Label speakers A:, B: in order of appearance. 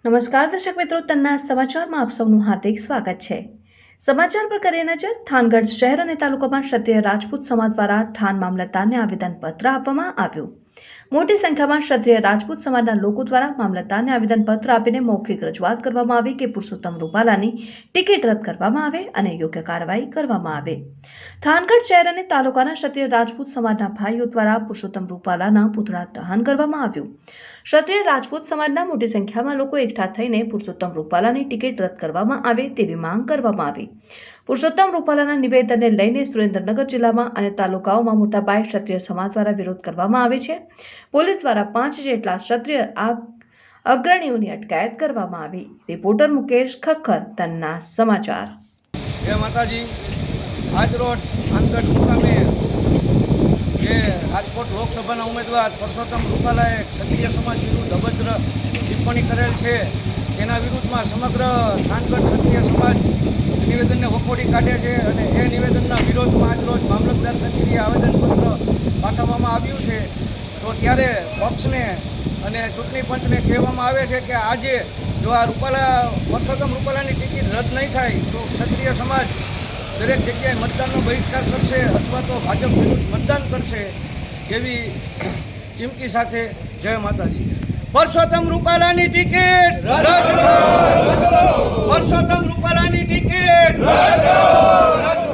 A: નમસ્કાર દર્શક મિત્રો, તન્ના સમાચારમાં આપ સૌનું હાર્દિક સ્વાગત છે। સમાચાર પર કરીએ નજર। થાનગઢ શહેર અને તાલુકામાં ક્ષત્રિય રાજપૂત સમાજ દ્વારા થાન મામલતદારને આવેદનપત્ર આપવામાં આવ્યું। મોટી સંખ્યામાં ક્ષત્રિય રાજપૂત સમાજના લોકો દ્વારા મામલતદારને આવેદનપત્ર આપીને મૌખિક રજૂઆત કરવામાં આવી કે પુરુષોત્તમ રૂપાલાની ટિકિટ રદ કરવામાં આવે અને યોગ્ય કાર્યવાહી કરવામાં આવે। થાનગઢ શહેર અને તાલુકાના ક્ષત્રિય રાજપૂત સમાજના ભાઈઓ દ્વારા પુરુષોત્તમ રૂપાલાના પુતળા દહન કરવામાં આવ્યું। ક્ષત્રિય રાજપૂત સમાજના મોટી સંખ્યામાં લોકો એકઠા થઈને પુરુષોત્તમ રૂપાલાની ટિકિટ રદ કરવામાં આવે તેવી માંગ કરવામાં આવી। પુરુષોત્તમ રૂપાલાના નિવેદનને લઈને સુરેન્દ્રનગર જિલ્લામાં અને તાલુકાઓમાં મોટા પાયે ક્ષત્રિય સમાજ દ્વારા વિરોધ કરવામાં આવે છે। પોલીસ દ્વારા 5 જેટલા ક્ષત્રિય અગ્રણીઓની અટકાયત કરવામાં આવી। રિપોર્ટર મુકેશ ખક્કર, તન્ના સમાચાર।
B: જય માતાજી। આજરોજ થાનગઢ મુકામે જે રાજકોટ લોકસભાના ઉમેદવાર પુરુષોત્તમ રૂપાલાએ ક્ષત્રિય સમાજ વિરુદ્ધ અભદ્ર ટિપ્પણી કરેલ છે, તેના વિરુદ્ધમાં સમગ્ર થાનગઢ ક્ષત્રિય સમાજ નિવેદનને વખોડી કાઢે છે અને એ નિવેદનના વિરોધમાં આજરોજ મામલતદાર કચેરીએ આવેદનપત્ર પાઠવવામાં આવ્યું છે। તો ત્યારે પક્ષને અને ચૂંટણી પંચને કહેવામાં આવે છે કે આજે જો આ પુરુષોત્તમ રૂપાલાની ટિકિટ રદ નહીં થાય તો ક્ષત્રિય સમાજ દરેક જગ્યાએ મતદાનનો બહિષ્કાર કરશે અથવા તો ભાજપ વિરુદ્ધ મતદાન કરશે એવી ચીમકી સાથે જય માતાજી। પુરુષોત્તમ રૂપાલાની ટિકિટ રદ કરો, પુરુષોત્તમ રૂપાલાની ટિકિટ રદ કરો, રદ કરો।